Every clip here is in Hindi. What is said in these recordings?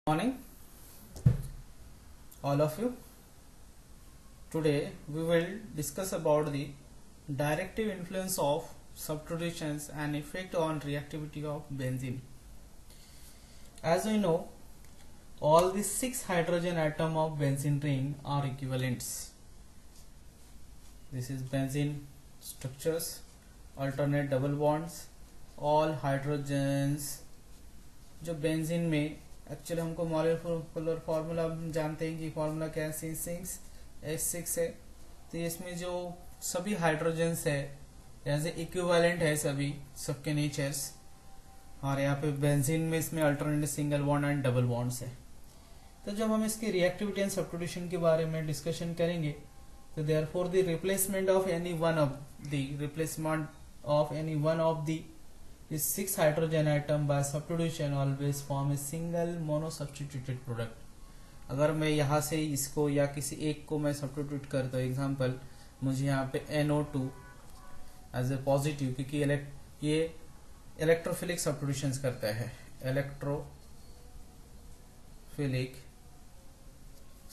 Morning, all of you. Today we will discuss about the directive influence of substitutions and effect on reactivity of benzene. As we know, all the 6 hydrogen atom of benzene ring are equivalents. This is benzene structures, alternate double bonds, all hydrogens जो बेंजीन में एक्चुअली हमको मॉलिक्यूलर फार्मूला हम जानते हैं कि फार्मूला क्या है C6H6 है। तो इसमें जो सभी हाइड्रोजन्स है एज ए इक्विवेलेंट है सभी सबके नेचर्स, और यहाँ पे बेंजीन में इसमें alternate single bond and double bonds है। तो जब हम इसकी रिएक्टिविटी एंड सब्स्टिट्यूशन के बारे में डिस्कशन करेंगे तो therefore the replacement of any one of the This 6 hydrogen atom by substitution always form a single monosubstituted product. अगर मैं यहाँ से इसको या किसी एक को मैं सब्स्टिट्यूट करता हूँ, एग्जाम्पल मुझे यहाँ पे NO2 एज ए पॉजिटिव, क्योंकि ये इलेक्ट्रोफिलिक सब्स्टिट्यूशंस करता है, इलेक्ट्रोफिलिक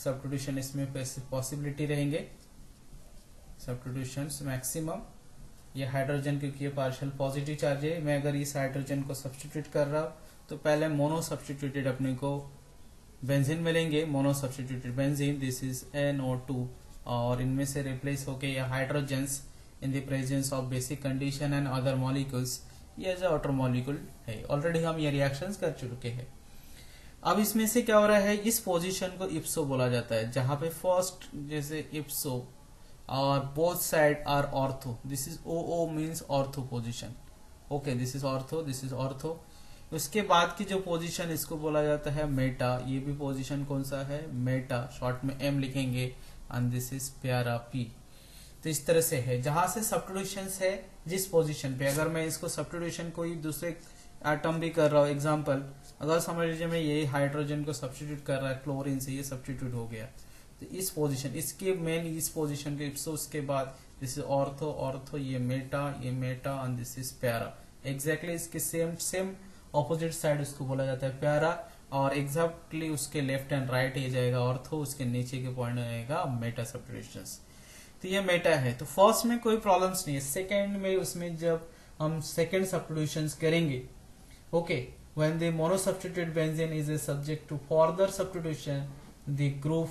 सब्स्टिट्यूशन इसमें पॉसिबिलिटी रहेंगे सब्स्टिट्यूशंस मैक्सिमम। ये हाइड्रोजन क्योंकि ये पार्शियल पॉजिटिव चार्ज है, मैं अगर इस हाइड्रोजन को सब्स्टिट्यूट कर रहा हूँ तो पहले मोनो सब्स्टिट्यूटेड अपने को बेंजीन मिलेंगे, mono substituted benzene, this is NO2, और इनमें से रिप्लेस होके ये hydrogens in the presence of basic condition and other molecules, ये एज आउटर मॉलिक्यूल है। ऑलरेडी हम ये रिएक्शंस कर चुके हैं। अब इसमें से क्या हो रहा है, इस पोजीशन को इप्सो बोला जाता है, जहां पे फर्स्ट जैसे इप्सो और both side are ortho, this is OO means ortho position. Okay, this is ortho. उसके बाद की जो पोजीशन इसको बोला जाता है मेटा, ये भी पोजीशन कौन सा है, मेटा, शॉर्ट में M लिखेंगे, एंड दिस इज प्यारा P। तो इस तरह से है, जहां से सब्स्टिट्यूशन है जिस पोजीशन पे, अगर मैं इसको सब्स्टिट्यूशन कोई दूसरे एटम भी कर रहा हूँ, एग्जाम्पल अगर समझ लीजिए मैं ये हाइड्रोजन को सब्स्टिट्यूट कर रहा है क्लोरीन से, ये सब्स्टिट्यूट हो गया, तो इस पोजीशन, इसके मेन इस पोजीशन के इप्सो, उसके बाद दिस इज ऑर्थो, ये मेटा एंड दिस इज प्यारा। एग्जैक्टली इसके सेम ऑपोजिट साइड उसको बोला जाता है प्यारा, और एग्जैक्टली उसके लेफ्ट एंड राइट ये जाएगा ऑर्थो, उसके नीचे के पॉइंट आएगा मेटा सब्स्टिट्यूशंस। तो ये मेटा है, तो फर्स्ट में कोई प्रॉब्लम्स नहीं है। सेकेंड में उसमें जब हम सेकेंड सब्स्टिट्यूशंस करेंगे, okay, when the monosubstituted benzene is a subject to further substitution, the group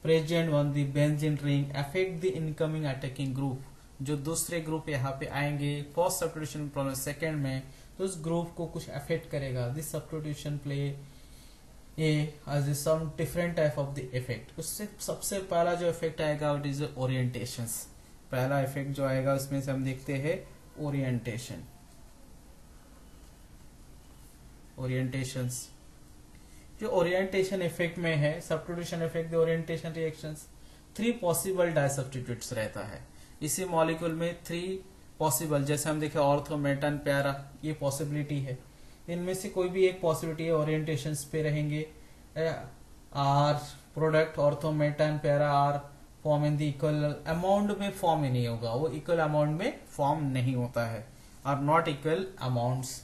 present on the benzene ring affect the incoming attacking group. जो दूसरे ग्रुप यहाँ पे आएंगे फर्स्ट सब्स्टिट्यूशन प्रॉब्लम सेकेंड में, तो उस ग्रुप को कुछ अफेक्ट करेगा। This substitution play as some different type of the effect. उससे सबसे पहला जो इफेक्ट आएगा इट इज ओरिएंटेशंस। पहला इफेक्ट जो आएगा उसमें से हम देखते हैं ओरिएंटेशंस। जो ओरिएंटेशन इफेक्ट में है, substitution effect, orientation reactions, 3 possible disubstitutes रहता है इसी मॉलिक्यूल में। 3 पॉसिबल, जैसे हम देखें ऑर्थो, मेटन, प्यारा, ये पॉसिबिलिटी है। इनमें से कोई भी एक पॉसिबिलिटी है ओरिएंटेशंस पे रहेंगे। Are product ortho, meta, para are form in the equal amount में फॉर्म ही नहीं होगा, वो इक्वल अमाउंट में फॉर्म नहीं होता है, आर नॉट इक्वल अमाउंट्स।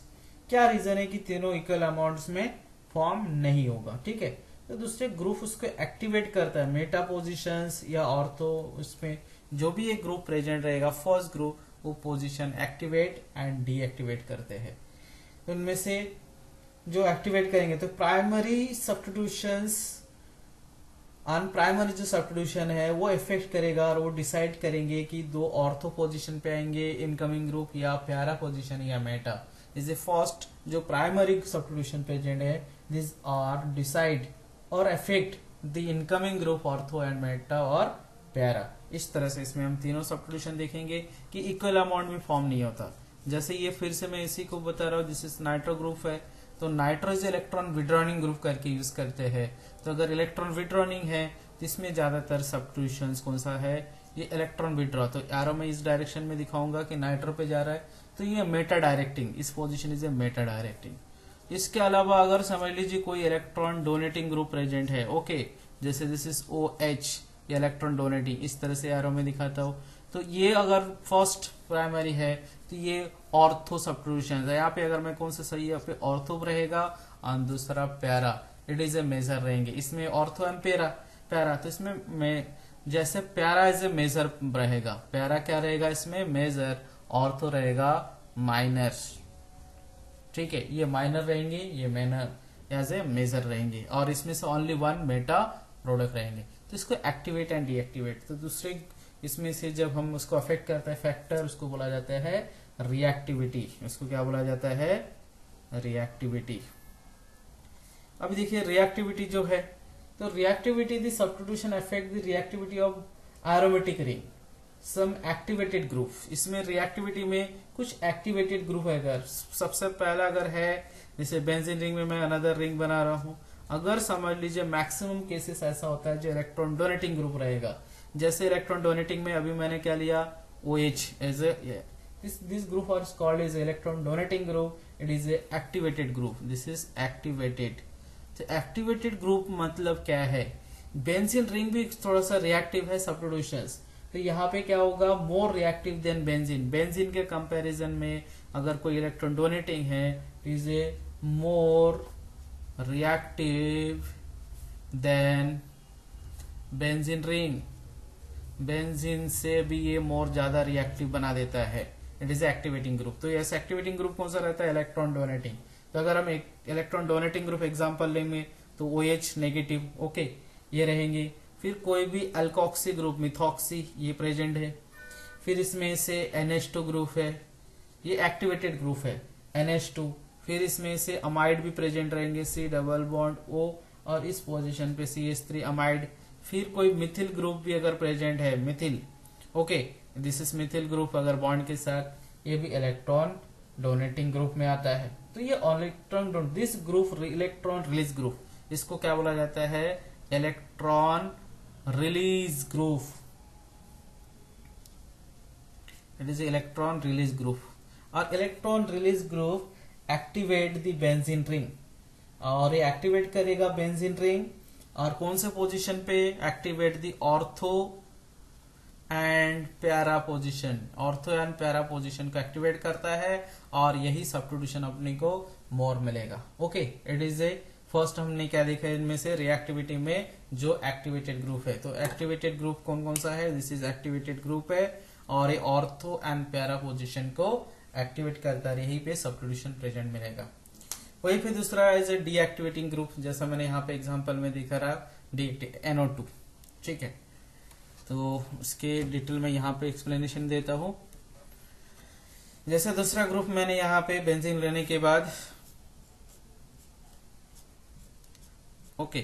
क्या रीजन है कि तीनों इक्वल अमाउंट्स में फॉर्म नहीं होगा, ठीक है। तो दूसरे ग्रुप उसको एक्टिवेट करता है, मेटा पोजीशंस या ऑर्थो, उसमें जो भी एक ग्रुप प्रेजेंट रहेगा फर्स्ट ग्रुप, वो पोजीशन एक्टिवेट एंड डीएक्टिवेट करते हैं। उनमें से जो एक्टिवेट करेंगे तो प्राइमरी सब्स्टिट्यूशंस ऑन प्राइमरी जो सब्स्टिट्यूशन है वो इफेक्ट करेगा, और वो डिसाइड करेंगे कि 2 ऑर्थो पोजीशन पे आएंगे इनकमिंग ग्रुप, या प्यारा पोजीशन या मेटा। इज ए फर्स्ट जो प्राइमरी सब्स्टिट्यूशन प्रेजेंट है, दिस आर डिसाइड और affect the incoming group ortho and Meta और प्यारा। इस तरह से इसमें हम तीनों सब्स्टिट्यूशन देखेंगे कि इक्वल अमाउंट में फॉर्म नहीं होता। जैसे ये फिर से मैं इसी को बता रहा हूँ, जिस नाइट्रो ग्रुप है, तो नाइट्रोज इलेक्ट्रॉन विड्रॉनिंग ग्रुप करके यूज करते हैं। तो अगर इलेक्ट्रॉन विड्रॉनिंग है तो इसमें ज्यादातर सब्स्टिट्यूशन कौन सा है, ये इलेक्ट्रॉन विड्रॉ। तो एरो में इस डायरेक्शन में दिखाऊंगा कि नाइट्रो पे जा रहा है, तो ये मेटा डायरेक्टिंग, इस position is a Meta directing. इसके अलावा अगर समझ लीजिए कोई इलेक्ट्रॉन डोनेटिंग ग्रुप प्रेजेंट है, ओके, जैसे दिस इज OH, ये इलेक्ट्रॉन डोनेटिंग, इस तरह से एरो में दिखाता हूं, तो ये अगर फर्स्ट प्राइमरी है तो ये ऑर्थो सब्स्टिट्यूशन है। यहाँ पे अगर मैं कौन सा सही है, यहाँ पे ऑर्थो रहेगा और दूसरा प्यारा। इट इज ए मेजर रहेंगे। इसमें ऑर्थो एंड पैरा, तो इसमें जैसे पैरा इज ए मेजर रहेगा, पैरा क्या रहेगा इसमें मेजर, ऑर्थो रहेगा माइनर। ठीक है, ये माइनर रहेंगे, ये माइनर एज ए मेजर रहेंगे, और इसमें से ओनली वन मेटा प्रोडक्ट रहेंगे। तो इसको एक्टिवेट एंड डीएक्टिवेट, तो दूसरे इसमें से जब हम उसको अफेक्ट करते हैं फैक्टर, उसको बोला जाता है रिएक्टिविटी। इसको क्या बोला जाता है, रिएक्टिविटी। अभी देखिए रिएक्टिविटी जो है, तो reactivity the substitution affect the reactivity of aromatic ring some activated group. इसमें रिएक्टिविटी में कुछ एक्टिवेटेड ग्रुप है। अगर सबसे पहला अगर है, जैसे बेंजीन रिंग में मैं अनदर रिंग बना रहा हूं, अगर समझ लीजिए मैक्सिमम केसेस ऐसा होता है जो इलेक्ट्रॉन डोनेटिंग ग्रुप रहेगा। जैसे इलेक्ट्रॉन डोनेटिंग में अभी मैंने क्या लिया, OH as a, this group is called as electron donating group. It is a activated group. This is activated. तो एक्टिवेटेड ग्रुप मतलब क्या है, बेंजीन रिंग भी थोड़ा सा रिएक्टिव है सब्स्टिट्यूशंस, तो यहाँ पे क्या होगा, more reactive than benzene. Benzene के कंपैरिजन में अगर कोई इलेक्ट्रॉन डोनेटिंग है, is A more reactive than benzene ring. Benzene से भी ये मोर ज्यादा रिएक्टिव बना देता है। It is activating group. तो यस एक्टिवेटिंग ग्रुप कौन सा रहता है, इलेक्ट्रॉन डोनेटिंग। तो अगर हम एक इलेक्ट्रॉन डोनेटिंग ग्रुप एग्जांपल लेंगे तो OH नेगेटिव, ओके, ये रहेंगे। फिर कोई भी अल्कोक्सी ग्रुप, मिथॉक्सी, ये प्रेजेंट है। फिर इसमें से NH2 ग्रुप है, ये एक्टिवेटेड ग्रुप है, NH2। फिर इसमें से अमाइड भी प्रेजेंट रहेंगे, C डबल बॉन्ड O, और इस पोजीशन पे CH3 अमाइड। फिर कोई मिथिल ग्रुप भी अगर प्रेजेंट है, Mithil, okay, this is methyl group अगर बॉन्ड के साथ, ये भी इलेक्ट्रॉन डोनेटिंग ग्रुप में आता है। तो ये electron, this group electron release group, इसको क्या बोला जाता है, electron release group. It is electron release group. और electron release group activate the benzene ring, और ये एक्टिवेट करेगा बेंजीन रिंग, और कौन से पोजीशन पे, activate the ortho and para position. Ortho and para position को एक्टिवेट करता है, और यही सब्स्टिट्यूशन अपने को मोर मिलेगा। Okay, it is A first हमने क्या देखा इनमें से, रिएक्टिविटी में जो एक्टिवेटेड ग्रुप है। तो एक्टिवेटेड ग्रुप कौन कौन सा है, दिस इज एक्टिवेटेड ग्रुप है, और ये ऑर्थो एंड पैरा पोजीशन को एक्टिवेट करता है, यहीं पे सब्स्टिट्यूशन प्रेजेंट मिलेगा। वही फिर दूसरा एज ए डीएक्टिवेटिंग ग्रुप, जैसा मैंने यहाँ पे एग्जांपल में दिखा रहा, NO2। ठीक है, तो उसके डिटेल में यहाँ पे एक्सप्लेनेशन देता हूं। जैसे दूसरा ग्रुप मैंने यहाँ पे बेंजीन लेने के बाद, ओके,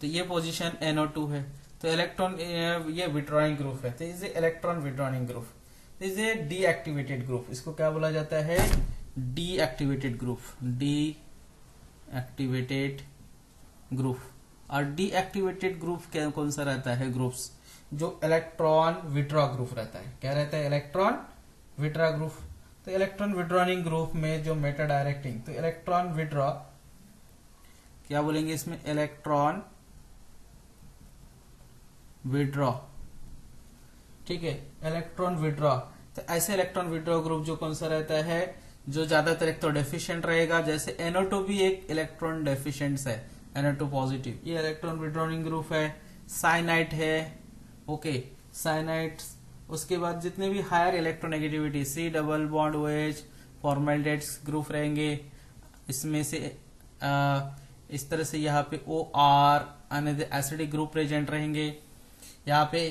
तो ये पोजीशन NO2 है, तो इलेक्ट्रॉन, ये विड्रॉइंग ग्रुप है, तो is electron withdrawing group, is a deactivated group. इसको क्या बोला जाता है, डीएक्टिवेटेड ग्रुप, डीएक्टिवेटेड ग्रुप। और डीएक्टिवेटेड ग्रुप क्या कौन सा रहता है, ग्रुप्स जो इलेक्ट्रॉन विड्रॉ ग्रुप रहता है। क्या रहता है, इलेक्ट्रॉन विड्रॉ ग्रुप। तो इलेक्ट्रॉन विड्रॉइंग ग्रुप में जो मेटा डायरेक्टिंग, तो इलेक्ट्रॉन विड्रॉ क्या बोलेंगे इसमें, इलेक्ट्रॉन विड्रॉ। ठीक है, इलेक्ट्रॉन विड्रॉ। तो ऐसे इलेक्ट्रॉन विड्रॉ ग्रुप जो कौन सा रहता है, जो ज्यादातर एक तो डेफिशिएंट रहेगा, जैसे NO2 भी एक इलेक्ट्रॉन डेफिशिएंट है, NO2 पॉजिटिव, ये इलेक्ट्रॉन विड्रॉइंग ग्रुप है। साइनाइट है, ओके, साइनाइट। उसके बाद जितने भी higher electronegativity, C double bond OH, formaldehydes group रहेंगे। इसमें से इस तरह से यहाँ पे OR एसिडिक ग्रुप प्रेजेंट रहेंगे। यहाँ पे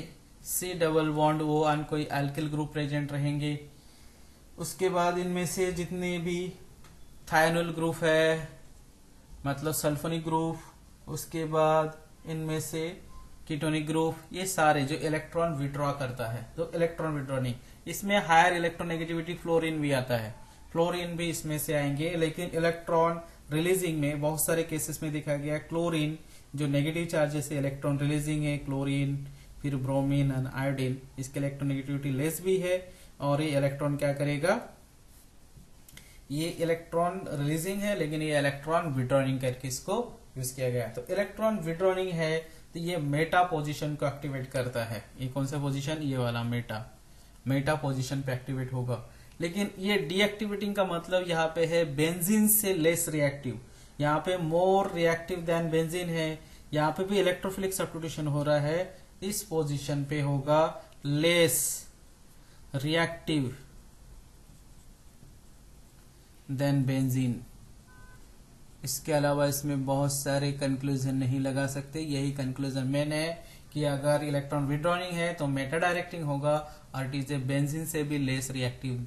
C डबल बॉन्ड O और कोई एल्किल ग्रुप प्रेजेंट रहेंगे। उसके बाद इनमें से जितने भी थायोनिल ग्रुप है, मतलब सल्फोनिक ग्रुप, उसके बाद इनमें से कीटोनिक ग्रुप, ये सारे जो इलेक्ट्रॉन विड्रॉ करता है, तो इलेक्ट्रॉन विड्रॉनिंग, इसमें हायर इलेक्ट्रोनेगेटिविटी फ्लोरीन भी आता है, फ्लोरीन भी इसमें से आएंगे। लेकिन इलेक्ट्रॉन रिलीजिंग में बहुत सारे केसेस में देखा गया क्लोरीन जो नेगेटिव चार्जेस से इलेक्ट्रॉन रिलीजिंग है, क्लोरीन, फिर ब्रोमीन एंड आयोडीन, इसके इलेक्ट्रोनेगेटिविटी लेस भी है, और ये इलेक्ट्रॉन क्या करेगा, ये इलेक्ट्रॉन रिलीजिंग है लेकिन ये इलेक्ट्रॉन विड्रॉइंग करके इसको यूज किया गया। तो इलेक्ट्रॉन विड्रॉइंग है तो ये मेटा पोजीशन को एक्टिवेट करता है। ये कौन सा पोजीशन, ये वाला मेटा पोजीशन पे एक्टिवेट होगा। लेकिन ये डीएक्टिवेटिंग का मतलब यहाँ पे है बेंजीन से लेस रिएक्टिव, यहाँ पे मोर रिएक्टिव देन बेंजीन है, यहाँ पे भी इलेक्ट्रोफिलिक सब्स्टिट्यूशन हो रहा है, इस पोजीशन पे होगा लेस रिएक्टिव देन बेंजीन। इसके अलावा इसमें बहुत सारे कंक्लूजन नहीं लगा सकते, यही कंक्लूजन मेन है कि अगर इलेक्ट्रॉन विड्रॉइंग है तो मेटा डायरेक्टिंग होगा और इट इज ए बेंजीन से भी लेस रिएक्टिव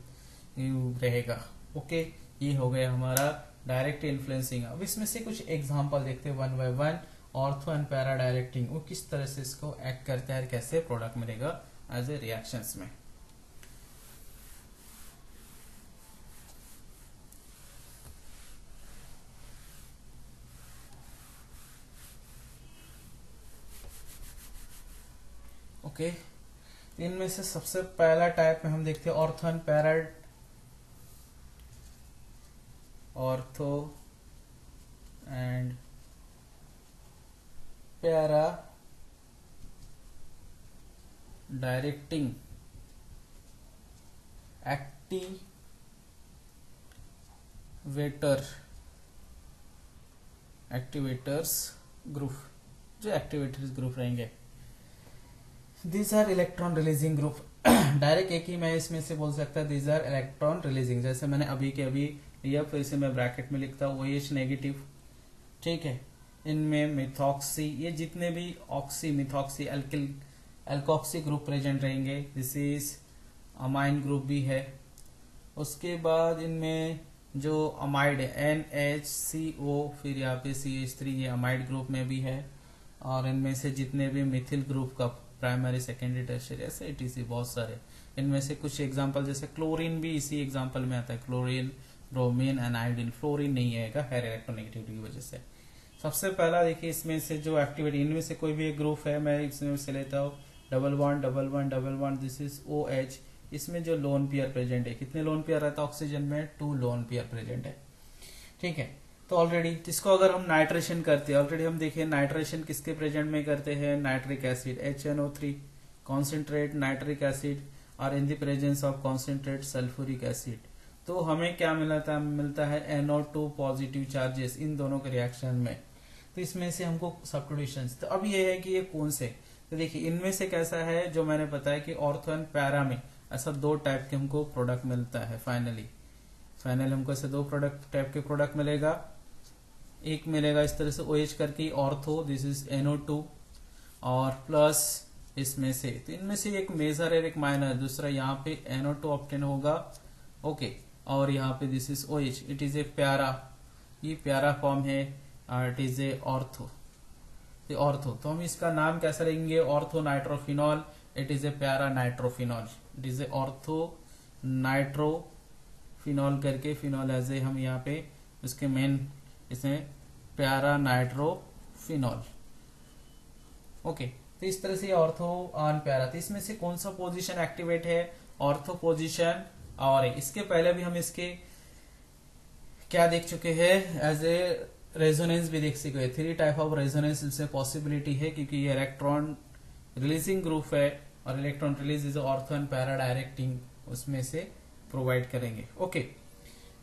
रहेगा। ओके, ये हो गया हमारा डायरेक्ट इन्फ्लुएंसिंग। अब इसमें से कुछ एग्जांपल देखते हैं one by one. Ortho and para directing, वो किस तरह से इसको एक्ट करता है, कैसे प्रोडक्ट मिलेगा एज ए रिएक्शंस में। ओके, इनमें से सबसे पहला टाइप में हम देखते हैं ortho and para. Ortho and para directing activators group, जो एक्टिवेटर्स ग्रुप रहेंगे these are electron releasing group. Direct एक ही मैं इसमें से बोल सकता दीज आर इलेक्ट्रॉन रिलीजिंग, जैसे मैंने अभी के अभी लिया, फिर इसे मैं ब्रैकेट में लिखता हूँ OH नेगेटिव। ठीक है, इनमें मिथॉक्सी, ये जितने भी oxy methoxy alkoxy group present रहेंगे, दिस इज अमाइन ग्रुप भी है। उसके बाद इनमें जो अमाइड है NHCO, फिर यहाँ पे CH3, ये अमाइड ग्रुप में भी है। और इनमें से जितने भी मिथिल ग्रुप का प्राइमरी सेकेंडरी टर्शियरी ऐसे ETC बहुत सारे, इनमें से कुछ एग्जांपल जैसे क्लोरीन भी इसी एग्जांपल में आता है, chlorine, bromine and iodine. Fluorine नहीं आएगा हायर इलेक्ट्रोनेगेटिविटी की वजह से। सबसे पहला देखिए इसमें से जो एक्टिविटी, इनमें से कोई भी एक ग्रुप है, मैं इसमें से लेता हूँ double bond double bond double bond, this is OH। इसमें जो लोन पेयर प्रेजेंट है, कितने लोन पेयर रहता है ऑक्सीजन में, 2 लोन पेयर प्रेजेंट है। ठीक है, तो ऑलरेडी इसको अगर हम नाइट्रेशन करते हैं, ऑलरेडी हम देखिए नाइट्रेशन किसके प्रेजेंट में करते हैं, nitric acid HNO3 concentrate nitric acid और in the presence of concentrate sulphuric acid, तो हमें क्या मिलता है NO2 पॉजिटिव चार्जेस इन दोनों के रिएक्शन में। तो इसमें से हमको सब्स्टिट्यूशन, तो अब ये है कि ये कौन से, तो देखिए इनमें से कैसा है, जो मैंने बताया कि ऑर्थो एंड पैरा में ऐसा 2 टाइप के हमको प्रोडक्ट मिलता है। फाइनली हमको ऐसे 2 टाइप के प्रोडक्ट मिलेगा। एक मिलेगा इस तरह से OH करके ऑर्थो, दिस इज NO2, और प्लस इसमें से, तो इनमें से एक मेजर है एक माइनर, दूसरा यहाँ पे NO2 ऑप्टेन होगा। ओके, और यहाँ पे this is OH, it is a प्यारा, ये प्यारा फॉर्म है, इट इज ए ऑर्थो। तो हम इसका नाम कैसा लेंगे, ortho nitrophenol, it is a para nitrophenol, it is a ortho nitrophenol करके, फिनॉल एज ए हम यहाँ पे उसके मेन इसमें प्यारा नाइट्रोफिनॉल। ओके, तो इस तरह से ऑर्थो ऑन प्यारा। तो इसमें से कौन सा पोजीशन एक्टिवेट है, ऑर्थो पोजीशन। और इसके पहले भी हम इसके क्या देख चुके हैं, एज ए रेजोनेंस भी देख चुके हैं। 3 टाइप ऑफ रेजोनेंस इससे पॉसिबिलिटी है, क्योंकि ये इलेक्ट्रॉन रिलीजिंग ग्रुप है और electron release is ortho and para directing, उसमें से प्रोवाइड करेंगे। ओके,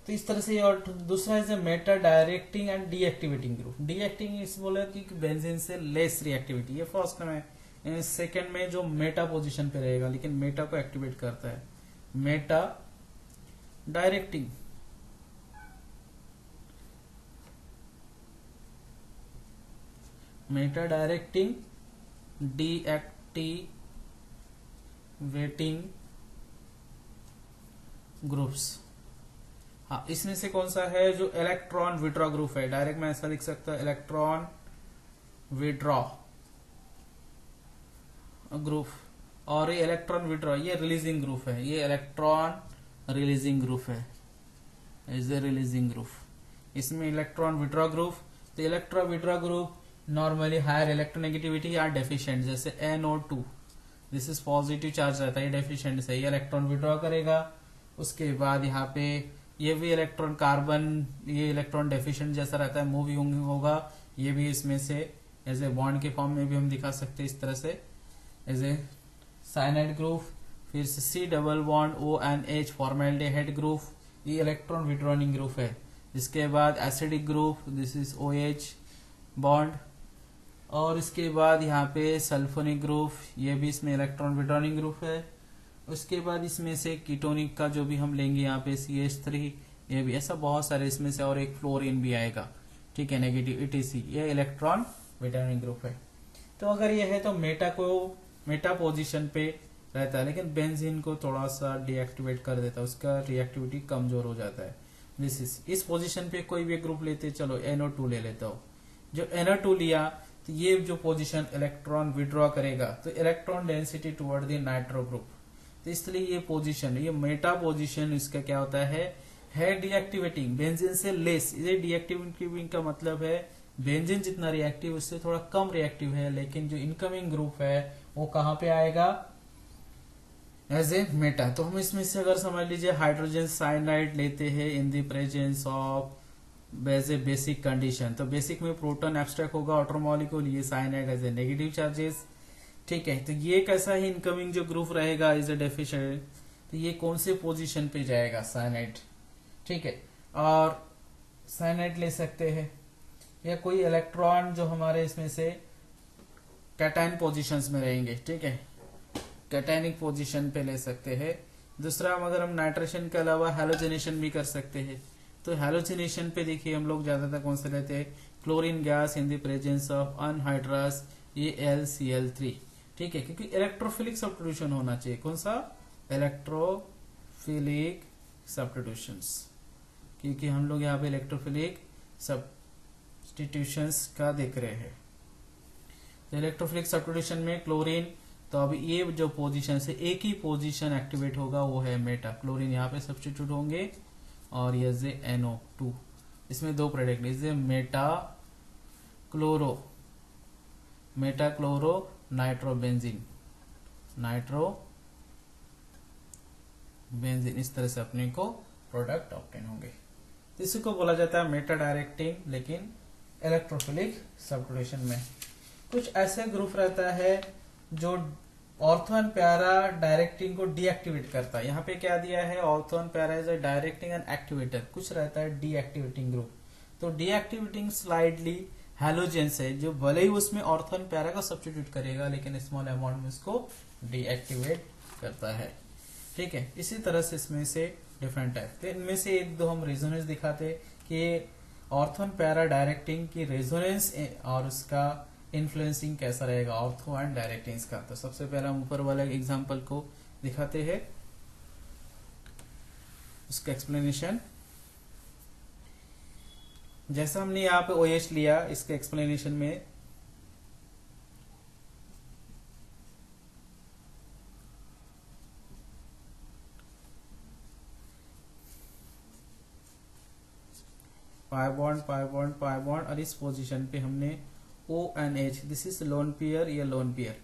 तो इस तरह से। और दूसरा है meta directing and deactivating group. Deactivating इस बोले कि बेंजीन से लेस रिएक्टिविटी, ये फर्स्ट में। सेकंड में जो मेटा पोजीशन पे रहेगा, लेकिन मेटा को एक्टिवेट करता है, meta directing. Meta directing deactivating groups. हाँ, इसमें से कौन सा है, जो इलेक्ट्रॉन विड्रॉ ग्रुप है, डायरेक्ट मैं ऐसा लिख सकता हूं, इलेक्ट्रॉन विड्रॉ ग्रुप। और ये इलेक्ट्रॉन विड्रॉ, ये रिलीजिंग ग्रुप है, ये इलेक्ट्रॉन रिलीजिंग ग्रुप है, इज ए रिलीजिंग ग्रुप। इसमें इलेक्ट्रॉन विड्रॉ ग्रुप, तो electron withdraw group normally higher electronegativity या डेफिशिएंट, जैसे NO2, this is positive charge रहता है, ये डेफिशिएंट से ये इलेक्ट्रॉन विड्रॉ करेगा। उसके बाद यहाँ पे ये भी इलेक्ट्रॉन कार्बन, ये इलेक्ट्रॉन डेफिशिएंट जैसा रहता है, मूव होगा, ये भी इसमें से एज ए बॉन्ड के फॉर्म में भी हम दिखा सकते हैं इस तरह से, एज ए साइनाइड ग्रुप। फिर से C double bond ONH formaldehyde group, ये इलेक्ट्रॉन विड्रॉइंग ग्रुप है, इसके बाद acidic group, this is OH bond, और इसके बाद यहाँ पे सल्फोनिक ग्रुप, ये भी इसमें इलेक्ट्रॉन विड्रॉइंग ग्रुप है। उसके बाद इसमें से कीटोनिक का जो भी हम लेंगे यहाँ पे CH3, ये भी, ऐसा बहुत सारे इसमें से, और एक फ्लोरीन भी आएगा, ठीक है, नेगेटिव ETC, ये इलेक्ट्रॉन विड्रॉइंग ग्रुप है। तो अगर ये है तो मेटा पोजीशन पे रहता है, लेकिन बेंजीन को थोड़ा सा डीएक्टिवेट कर देता है, उसका रिएक्टिविटी कमजोर हो जाता है। इस पोजीशन पे कोई भी ग्रुप लेते, चलो NO2 ले लेता हूं। जो NO2 लिया तो ये जो पोजीशन इलेक्ट्रॉन विड्रॉ करेगा, तो electron density toward the nitro group, तो इसलिए ये पोजीशन, ये मेटा पोजीशन इसका क्या होता है डीएक्टिवेटिंग, बेंजीन से लेस। ये डीएक्टिवेटिंग का मतलब है बेंजीन जितना रिएक्टिव उससे थोड़ा कम रिएक्टिव है, लेकिन जो इनकमिंग ग्रुप है वो कहां पे आएगा, एज ए मेटा। तो हम इसमें से अगर समझ लीजिए हाइड्रोजन साइनाइड लेते हैं in the presence of as a basic condition, तो बेसिक में प्रोटॉन एब्स्ट्रैक्ट होगा, आउटर मॉलिक्यूल, ये cyanide as a negative charges, ठीक है। तो ये कैसा है, इनकमिंग जो ग्रुप रहेगा इज ए डेफिशिएंट, तो ये कौन से पोजीशन पे जाएगा, साइनाइड, ठीक है। और साइनाइड ले सकते हैं, या कोई इलेक्ट्रॉन जो हमारे इसमें से कैटायन पोजीशंस में रहेंगे, ठीक है, कैटायनिक पोजीशन पे ले सकते हैं। दूसरा, अगर हम नाइट्रेशन के अलावा हैलोजिनेशन भी कर सकते हैं, तो हैलोजिनेशन पे देखिए हम लोग ज्यादातर कौन सा लेते हैं, chlorine gas in the presence of anhydrous AlCl3, ठीक है, क्योंकि इलेक्ट्रोफिलिक सब्स्टिट्यूशन होना चाहिए, कौन सा, इलेक्ट्रोफिलिक सब्स्टिट्यूशंस, क्योंकि हम लोग यहाँ पे इलेक्ट्रोफिलिक सब्स्टिट्यूशंस का देख रहे हैं। तो इलेक्ट्रोफिलिक सब्स्टिट्यूशन में क्लोरीन, तो अभी ये जो पोजीशन से एक ही पोजीशन एक्टिवेट होगा वो है मेटा, क्लोरीन यहाँ पे सब्स्टिट्यूट होंगे, और ये NO2, इसमें दो प्रोडक्ट, इसे मेटा क्लोरो नाइट्रोबेंजीन, इस तरह से अपने को प्रोडक्ट ऑब्टेन होंगे। इसी को बोला जाता है मेटा डायरेक्टिंग, लेकिन इलेक्ट्रोफिलिक सब्स्टिट्यूशन में। कुछ ऐसे ग्रुप रहता है जो ऑर्थो एंड पैरा डायरेक्टिंग को डीएक्टिवेट करता है। यहाँ पे क्या दिया है, ortho and para is a directing and activator, कुछ रहता है डीएक्टिवेटिंग ग्रुप। तो डीएक्टिवेटिंग स्लाइडली हैलोजेंस है, जो भले ही उसमें ऑर्थो एंड पैरा का सब्स्टिट्यूट करेगा, लेकिन स्मॉल अमाउंट में उसको डीएक्टिवेट करता है, ठीक है। इसी तरह से इसमें से डिफरेंट टाइप, तो इनमें से एक दो हम रेजोनेंस दिखाते कि ऑर्थो एंड पैरा डायरेक्टिंग की रेजोनेंस और उसका इन्फ्लुएंसिंग कैसा रहेगा ऑर्थो एंड डायरेक्टिंग्स का। तो सबसे पहले हम ऊपर वाले एग्जांपल को दिखाते हैं, उसका एक्सप्लेनेशन। जैसा हमने यहाँ पे OH लिया, इसके एक्सप्लेनेशन में पाई बॉन्ड, और इस पोजीशन पे हमने ONH, this is lone pair, ये लोन पेयर।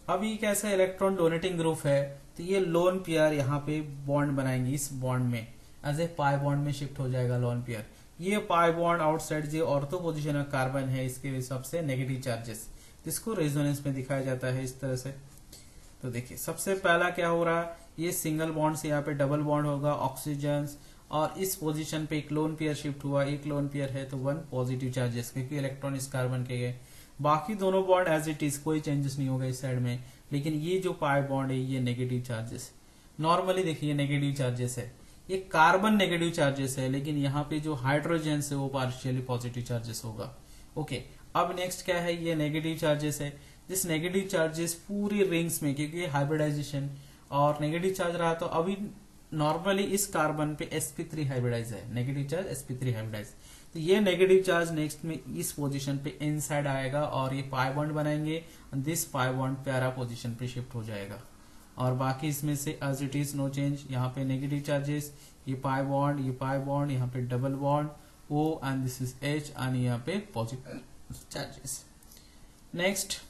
अब ये कैसा इलेक्ट्रॉन डोनेटिंग ग्रुप है, तो ये लोन पेयर यहाँ पे बॉन्ड बनाएंगे, इस बॉन्ड में एज ए पाई बॉन्ड में शिफ्ट हो जाएगा लोन पेयर। ये पाई बॉन्ड आउटसाइड जो ऑर्थो पोजीशन में कार्बन है, इसके हिसाब से नेगेटिव चार्जेस, जिसको रेजोनेंस में दिखाया जाता है इस तरह से। तो देखिए सबसे पहला क्या हो रहा है, ये सिंगल बॉन्ड से यहाँ पे डबल बॉन्ड होगा, ऑक्सीजन, और इस पोजीशन पे एक लोन पेयर शिफ्ट हुआ, एक लोन पेयर है तो 1 पॉजिटिव चार्जेस, क्योंकि इलेक्ट्रॉन इस कार्बन के गए। बाकी दोनों बॉन्ड एज इट इज, कोई चेंजेस नहीं होगा इस साइड में, लेकिन ये जो पाई बॉन्ड है ये नेगेटिव चार्जेस, नॉर्मली देखिए नेगेटिव चार्जेस है, ये कार्बन नेगेटिव चार्जेस है, लेकिन यहाँ पे जो हाइड्रोजन है वो पार्शियली पॉजिटिव चार्जेस होगा। ओके, अब नेक्स्ट क्या है, ये नेगेटिव चार्जेस है, जिस नेगेटिव चार्जेस पूरी रिंग्स में, क्योंकि हाइब्रिडाइजेशन और नेगेटिव चार्ज रहा, तो अभी नॉर्मली इस कार्बन पे sp3 हाइब्रिडाइज है, नेगेटिव चार्ज sp3 हाइब्रिडाइज, तो ये नेगेटिव चार्ज नेक्स्ट में इस पोजीशन पे इनसाइड आएगा और ये पाई बॉन्ड बनाएंगे, this pi bond para position पे शिफ्ट हो जाएगा, और बाकी इसमें से as it is no change. यहाँ पे नेगेटिव चार्जेस, ये पाई बॉन्ड, यहाँ पे double bond O and this is H, and यहाँ पे positive charges. Next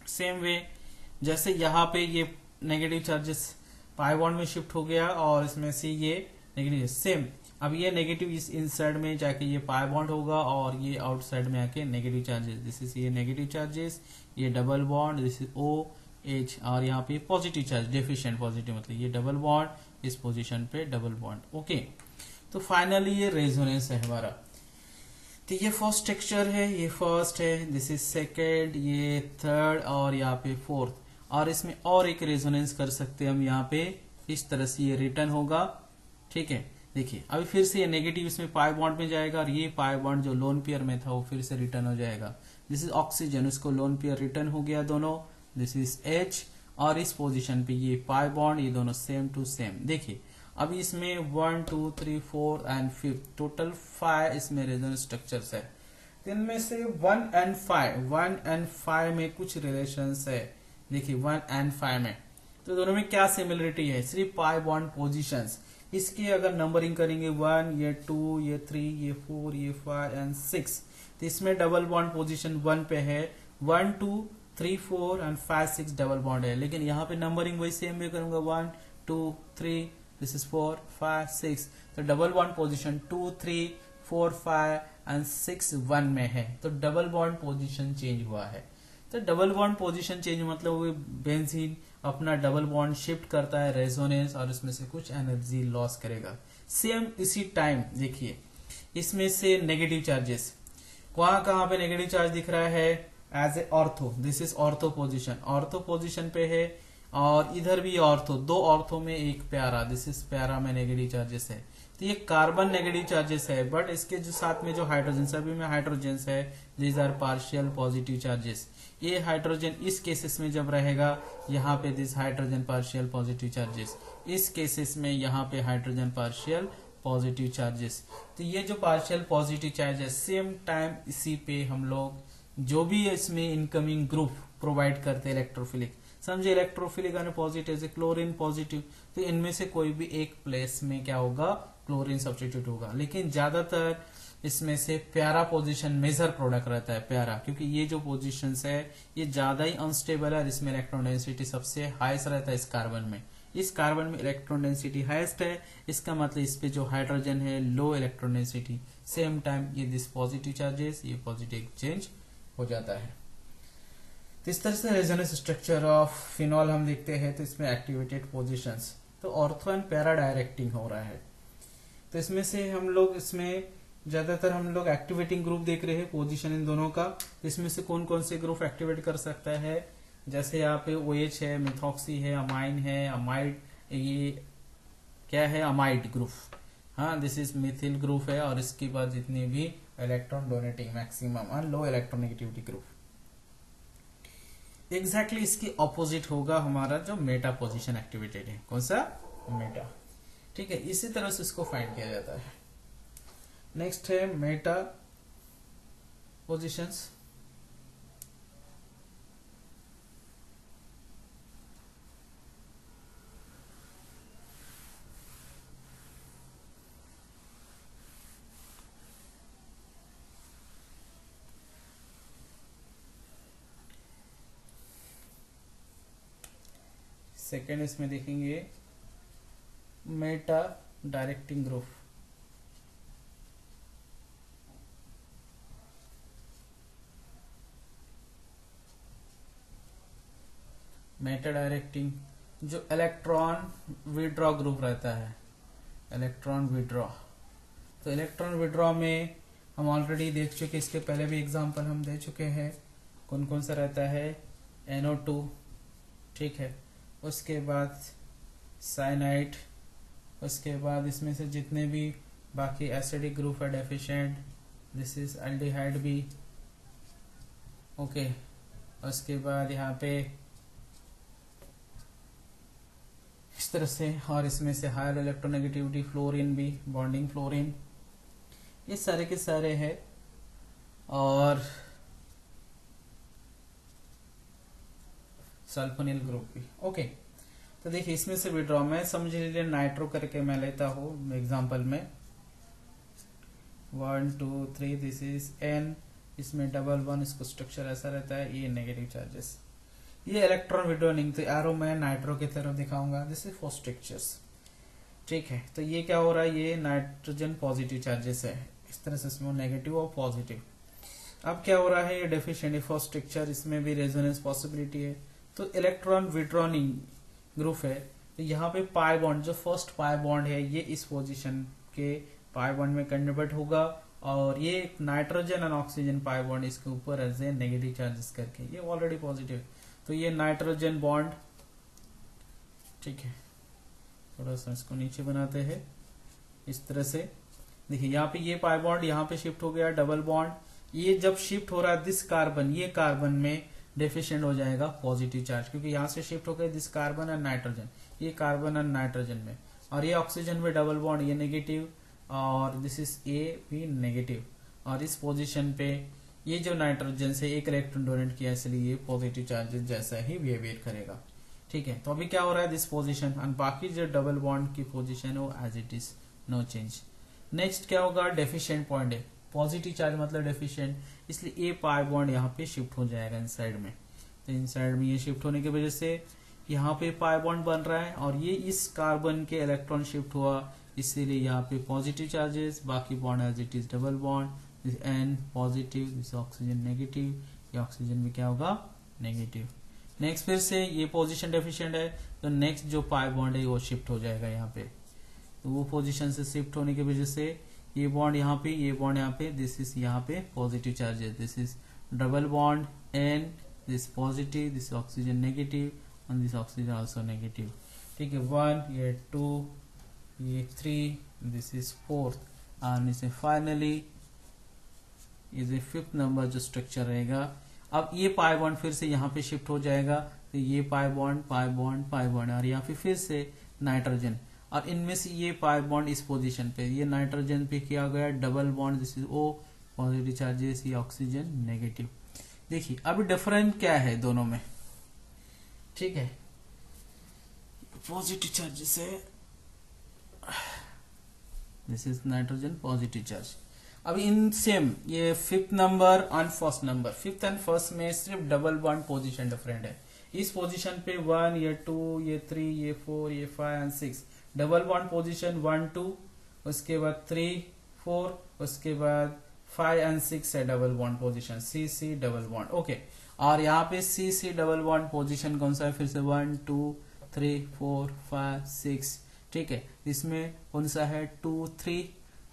same way, जैसे यहाँ पे ये नेगेटिव चार्जेस पाई बॉन्ड में शिफ्ट हो गया, और इसमें से ये नेगेटिव सेम, अब ये नेगेटिव इस इनसाइड में जाके ये पाई बॉन्ड होगा, और ये आउटसाइड में आके नेगेटिव चार्जेस, दिस इज ये नेगेटिव चार्जेस, ये double bond, this is OH, और यहाँ पे पॉजिटिव चार्ज, डेफिशिएंट पॉजिटिव, मतलब ये डबल बॉन्ड, इस पोजीशन पे डबल बॉन्ड। ओके, तो फाइनली ये रेजोनेंस है हमारा। तो ये फर्स्ट स्ट्रक्चर है, ये फर्स्ट है, दिस इज सेकेंड, ये थर्ड और यहाँ पे फोर्थ। और इसमें और एक रेजोनेंस कर सकते हैं हम यहाँ पे, इस तरह से ये रिटर्न होगा। ठीक है, देखिए अभी फिर से ये नेगेटिव इसमें पाई बॉन्ड में जाएगा और ये पाई बॉन्ड जो लोन पेयर में था वो फिर से रिटर्न हो जाएगा। दिस इज ऑक्सीजन, उसको लोन पेयर रिटर्न हो गया दोनों, दिस इज एच। और इस पोजीशन पे ये पाई बॉन्ड, ये दोनों सेम टू सेम। देखिए अभी इसमें 1 2 3 4 एंड 5 टोटल 5 इसमें रेजोनेंस स्ट्रक्चर्स है। इनमें से 1 एंड 5 में कुछ रिलेशंस है। देखिए 1 एंड 5 में तो दोनों में क्या सिमिलरिटी है, सिर्फ पाई बॉन्ड पोजीशंस। इसकी अगर नंबरिंग करेंगे 1, ये 2, ये 3, ये 4, ये 5 एंड 6, तो इसमें डबल बॉन्ड पोजीशन 1 पे है। 1 2 3 4 एंड 5 6 डबल बॉन्ड है, लेकिन यहाँ पे नंबरिंग वही सेम भी करूंगा 1 2 3, दिस इज 4 5 6, तो डबल बॉन्ड पोजीशन 2 3 4 5 एंड 6 1 में है, तो डबल बॉन्ड पोजीशन चेंज हुआ है। तो डबल बॉन्ड पोजीशन चेंज मतलब वो बेंजीन अपना डबल बॉन्ड शिफ्ट करता है रेजोनेंस और इसमें से कुछ एनर्जी लॉस करेगा। सेम इसी टाइम देखिए इसमें से नेगेटिव चार्जेस, कहाँ पे नेगेटिव चार्ज दिख रहा है, as a ortho, this is ortho position, ortho position पे है। और इधर भी ऑर्थो, दो ऑर्थो में एक प्यारा, दिस इज प्यारा में नेगेटिव चार्जेस है। तो ये कार्बन नेगेटिव चार्जेस है, बट इसके जो साथ में जो हाइड्रोजन, सभी में हाइड्रोजन है, these are partial positive charges. ये हाइड्रोजन इस केसेस में जब रहेगा यहाँ पे this hydrogen partial positive charges, इस केसेस में यहाँ पे हाइड्रोजन पार्शियल पॉजिटिव चार्जेस। तो ये जो partial positive charges same time इसी पे हम लोग जो भी इसमें इनकमिंग ग्रुप प्रोवाइड करते हैं इलेक्ट्रोफिलिक, समझे इलेक्ट्रोफिलिक यानी पॉजिटिव, जैसे क्लोरीन पॉजिटिव, तो इनमें से कोई भी एक प्लेस में क्या होगा, क्लोरीन सब्स्टिट्यूट होगा। लेकिन ज्यादातर इसमें से प्यारा पोजीशन मेजर प्रोडक्ट रहता है, प्यारा, क्योंकि ये जो पोजीशंस है ये ज्यादा ही अनस्टेबल है और इसमें इलेक्ट्रॉन डेंसिटी सबसे हाईएस्ट रहता है इस कार्बन में। इस कार्बन में इलेक्ट्रॉन डेंसिटी हाईएस्ट है, इसका मतलब इस पे जो हाइड्रोजन है low electron density. Same time ये दिस पॉजिटिव चार्जेस, ये पॉजिटिव चेंज हो जाता है। तो इस तरह से रेजोनेंस स्ट्रक्चर ऑफ फिनॉल हम देखते हैं। तो इसमें एक्टिवेटेड पोजीशंस, तो ऑर्थो एंड पैरा डायरेक्टिंग हो रहा है। तो इसमें से हम लोग इसमें ज्यादातर हम लोग एक्टिवेटिंग ग्रुप देख रहे हैं, पोजीशन इन दोनों का। इसमें से कौन कौन से ग्रुप एक्टिवेट कर सकता है, जैसे यहाँ पे OH है, मिथॉक्सी है, अमाइन है, अमाइड, ये क्या है, अमाइड ग्रुप, हाँ दिस इज मिथिल ग्रुप है। और इसके बाद जितने भी इलेक्ट्रॉन डोनेटिंग मैक्सिमम और लो इलेक्ट्रोनेगेटिविटी ग्रुप। एग्जैक्टली इसकी ऑपोजिट होगा हमारा जो मेटा पोजीशन एक्टिवेटेड है, कौन सा, मेटा। ठीक है, इसी तरह से इसको फाइंड किया जाता है। नेक्स्ट है मेटा पोजीशंस। सेकेंड इसमें देखेंगे Meta directing group. Meta directing जो इलेक्ट्रॉन विड्रॉ ग्रुप रहता है, इलेक्ट्रॉन विड्रॉ। तो इलेक्ट्रॉन विड्रॉ में हम ऑलरेडी देख चुके, इसके पहले भी एग्जांपल हम दे चुके हैं। कौन कौन सा रहता है, NO2, ठीक है, उसके बाद साइनाइड, उसके बाद इसमें से जितने भी बाकी एसिडिक ग्रुप है डेफिशिएंट, दिस इज एल्डिहाइड भी, ओके। उसके बाद यहाँ पे इस तरह से, और इसमें से हायर इलेक्ट्रोनेगेटिविटी फ्लोरीन भी, बॉन्डिंग फ्लोरीन, ये सारे के सारे हैं। और सल्फोनिल ग्रुप भी, ओके। तो देखिए इसमें से विड्रॉ, मैं समझ लीजिए नाइट्रो करके मैं लेता हूँ एग्जांपल में 1 2 3, दिस इज N, इसमें डबल 1, इसको स्ट्रक्चर ऐसा रहता है, ये नेगेटिव चार्जेस, ये इलेक्ट्रॉन विड्रॉनिंग। तो एरो मैं नाइट्रो की तरफ दिखाऊंगा, दिस इज 4 स्ट्रक्चर्स, ठीक है। तो ये क्या हो रहा है, ये नाइट्रोजन पॉजिटिव चार्जेस है, इस तरह से इसमें नेगेटिव और पॉजिटिव। अब क्या हो रहा है, ये डेफिशिएंट फर्स्ट स्ट्रक्चर, इसमें भी रेजोनेंस पॉसिबिलिटी है। तो इलेक्ट्रॉन विड्रॉनिंग ग्रुप है, तो यहाँ पे पाई बॉन्ड, जो फर्स्ट पाई बॉन्ड है ये इस पोजीशन के पाई बॉन्ड में कन्वर्ट होगा, और ये नाइट्रोजन और ऑक्सीजन पाई बॉन्ड इसके ऊपर एज ए नेगेटिव चार्जेस करके, ये ऑलरेडी पॉजिटिव, तो ये नाइट्रोजन बॉन्ड, ठीक है। थोड़ा सा इसको नीचे बनाते हैं इस तरह से। देखिए यहाँ पे ये पाई बॉन्ड यहाँ पे शिफ्ट हो गया, डबल बॉन्ड, ये जब शिफ्ट हो रहा है दिस कार्बन, ये कार्बन में डेफिशिएंट हो जाएगा पॉजिटिव चार्ज, क्योंकि यहाँ से शिफ्ट हो गया दिस कार्बन और नाइट्रोजन, ये कार्बन और नाइट्रोजन में, और ये ऑक्सीजन में डबल बॉन्ड, ये नेगेटिव, और दिस इज ए भी नेगेटिव, और इस पोजीशन पे ये जो नाइट्रोजन से एक इलेक्ट्रॉन डोनेट किया, इसलिए ये पॉजिटिव चार्जेस जैसा ही बिहेवियर करेगा, ठीक है। तो अभी क्या हो रहा है दिस पोजीशन, और बाकी जो डबल बॉन्ड की पोजीशन है वो as it is, no change. Next क्या होगा, डेफिशिएंट पॉइंट है, पॉजिटिव चार्ज मतलब डेफिशिएंट, इसलिए ए पाई बॉन्ड यहाँ पे शिफ्ट हो जाएगा इनसाइड में, तो इनसाइड में ये शिफ्ट होने की वजह से यहाँ पे पाई बॉन्ड बन रहा है, और ये इस कार्बन के इलेक्ट्रॉन शिफ्ट हुआ, इसीलिए यहाँ पे पॉजिटिव चार्जेस, बाकी bond as it is double bond, this N positive, this oxygen negative, ये ऑक्सीजन में क्या होगा नेगेटिव। नेक्स्ट फिर से ये पोजीशन डेफिशिएंट है, तो नेक्स्ट जो पाई बॉन्ड है वो शिफ्ट हो जाएगा यहाँ पे, तो वो पोजीशन से शिफ्ट होने की वजह से ये बॉन्ड यहाँ पे, ये बॉन्ड यहाँ पे, दिस इज यहाँ पे positive charges, this is double bond N, this positive, this oxygen negative, and this oxygen also negative, ठीक है। 1, ये 2, ये 3, this is 4th, and इसे फाइनली इसे 5th नंबर जो स्ट्रक्चर रहेगा। अब ये पाई बॉन्ड फिर से यहाँ पे शिफ्ट हो जाएगा, तो ये pi bond pi bond pi bond, और यहाँ पे फिर से नाइट्रोजन, और इनमें से ये पाई बॉन्ड इस पोजीशन पे, ये नाइट्रोजन पे किया गया double bond, this is O positive charges, ये ऑक्सीजन नेगेटिव। देखिए अभी डिफरेंट क्या है दोनों में, ठीक है, पॉजिटिव चार्जेस है, this is nitrogen positive charge. अब इन सेम ये 5th नंबर और 1st number, 5th and 1st में सिर्फ डबल बॉन्ड पोजीशन डिफरेंट है। इस पोजीशन पे 1, ये 2, ये 3, ये 4, ये 5 एंड 6 डबल बॉन्ड पोजीशन 1, 2, उसके बाद 3, 4, उसके बाद 5 एंड 6 है डबल बॉन्ड पोजीशन, सी सी डबल बॉन्ड, ओके। और यहाँ पे सी सी डबल बॉन्ड पोजीशन कौन सा है, फिर से 1, 2, 3, 4, 5, 6, ठीक है। इसमें कौन सा है 2, 3,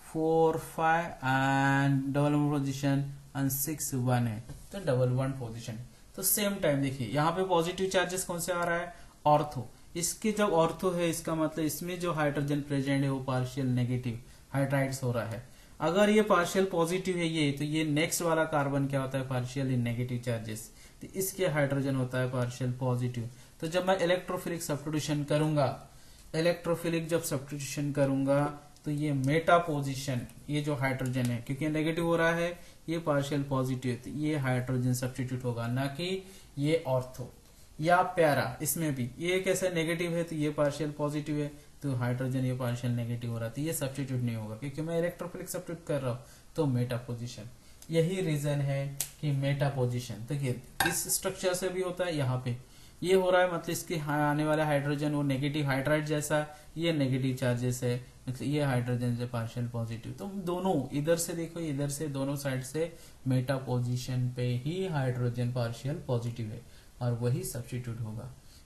4, 5 and double bond position and 6, 1 है, तो डबल बॉन्ड पोजीशन। तो सेम टाइम देखिए यहाँ पे पॉजिटिव चार्जेस कौन से आ रहा है, ऑर्थो, इसके जब ऑर्थो है इसका मतलब इसमें जो हाइड्रोजन प्रेजेंट है वो पार्शियल नेगेटिव हाइड्राइड्स हो रहा है। अगर ये पार्शियल पॉजिटिव है ये, तो ये नेक्स्ट वाला कार्बन क्या होता है पार्शियल नेगेटिव चार्जेस, तो इसके हाइड्रोजन होता है पार्शियल पॉजिटिव। तो जब मैं इलेक्ट्रोफिलिक सब्स्टिट्यूशन करूंगा, इलेक्ट्रोफिलिक जब सब्स्टिट्यूशन करूंगा तो ये मेटा पोजीशन, ये जो हाइड्रोजन है क्योंकि नेगेटिव हो रहा है, ये पार्शियल पॉजिटिव, तो ये हाइड्रोजन सब्स्टिट्यूट होगा, ना कि ये ऑर्थो या प्यारा। इसमें भी ये कैसे नेगेटिव है तो ये पार्शियल पॉजिटिव है, तो हाइड्रोजन ये पार्शियल नेगेटिव हो रहा है, तो ये सब्स्टिट्यूट नहीं होगा क्योंकि मैं इलेक्ट्रोफिलिक सब्स्टिट्यूट कर रहा हूँ, तो मेटा पोजीशन। यही रीजन है कि मेटा पोजीशन, देखिए इस स्ट्रक्चर से भी होता है, यहाँ पे ये हो रहा है मतलब इसके आने वाला हाइड्रोजन वो नेगेटिव हाइड्राइड जैसा, ये नेगेटिव चार्जेस है, मतलब ये हाइड्रोजन से पार्शियल पॉजिटिव। तो दोनों इधर से देखो, इधर से दोनों साइड से मेटा पोजीशन पे ही हाइड्रोजन पार्शियल पॉजिटिव है और वही सब्स्टिट्यूट होगा,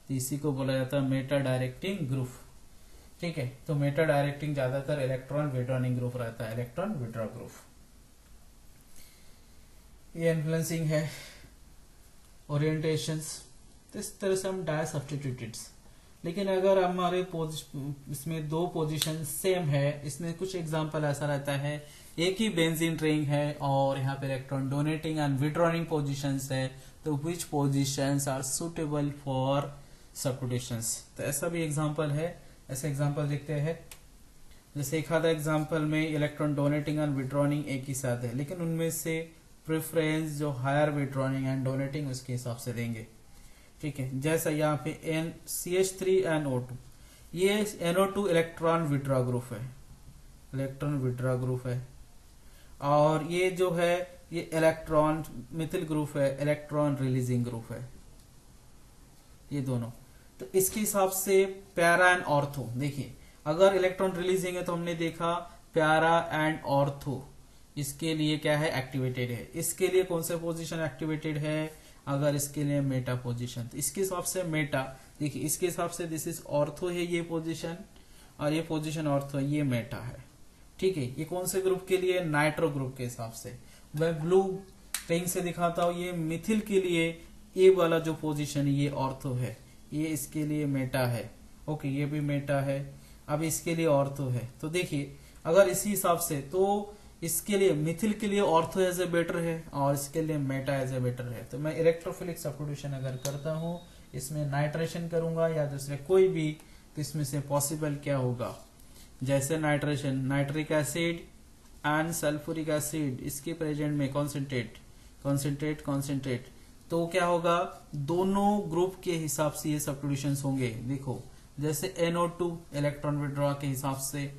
तो इसी को बोला जाता है मेटा डायरेक्टिंग ग्रुप, ठीक है। तो मेटा डायरेक्टिंग ज्यादातर इलेक्ट्रॉन विड्रॉनिंग ग्रुप रहता है, इलेक्ट्रॉन विड्रॉ ग्रुप। ये इन्फ्लुएंसिंग है ओरिएंटेशंस, तो इस तरह से हम डाई सब्स्टिट्यूटेड्स। लेकिन अगर हमारे इसमें दो पोजीशन सेम है, इसमें कुछ एग्जांपल ऐसा रहता है, एक ही बेंजीन रिंग है और यहाँ पे electron donating and withdrawing positions है, तो which positions are suitable for substitutions. तो ऐसा भी एग्जांपल है, ऐसे एग्जांपल देखते हैं। जैसे एक आधा एग्जांपल में इलेक्ट्रॉन डोनेटिंग एंड विड्रॉइंग एक ही साथ है, लेकिन उनमें से प्रेफरेंस जो हायर विड्रॉइंग एंड डोनेटिंग उसके हिसाब से देंगे, ठीक है। जैसा यहाँ पे CH3NO2, ये NO2 इलेक्ट्रॉन विड्रॉ ग्रुप है, इलेक्ट्रॉन विड्रॉ ग्रुप है, और ये जो है ये इलेक्ट्रॉन मिथिल ग्रुप है, इलेक्ट्रॉन रिलीजिंग ग्रुप है, ये दोनों। तो इसके हिसाब से प्यारा एंड ऑर्थो, देखिए अगर इलेक्ट्रॉन रिलीजिंग है तो हमने देखा प्यारा एंड ऑर्थो, इसके लिए क्या है एक्टिवेटेड है, इसके लिए कौन सा पोजीशन एक्टिवेटेड है, अगर इसके लिए मेटा पोजीशन, तो इसके हिसाब से मेटा, देखिए इसके हिसाब से दिस इज ऑर्थो है ये पोजीशन, और ये पोजीशन ऑर्थो है, ये मेटा है, ठीक है, ये कौन से ग्रुप के लिए, नाइट्रो ग्रुप के हिसाब से। मैं ब्लू रिंग से दिखाता हूँ, ये मिथिल के लिए ए वाला जो पोजीशन है ये ऑर्थो है, ये इसके लिए मेटा है। ओके, ये भी मेटा है। अब इसके लिए ऑर्थो है। तो देखिए अगर इसी हिसाब से, तो इसके लिए मिथिल के लिए ऑर्थो एज ए बेटर है और इसके लिए मेटा एज ए बेटर है। तो मैं इलेक्ट्रोफिलिक सब्स्टिट्यूशन अगर करता हूँ, इसमें नाइट्रेशन करूंगा या दूसरे कोई भी, तो इसमें से पॉसिबल क्या होगा, जैसे nitration, nitric acid and sulphuric acid, इसके प्रेजेंट में कॉन्सेंट्रेट कॉन्सेंट्रेट कॉन्सेंट्रेट, तो क्या होगा, दोनों ग्रुप के हिसाब से ये सब्स्टिट्यूशन होंगे। देखो जैसे NO2 इलेक्ट्रॉन विड्रॉ के हिसाब से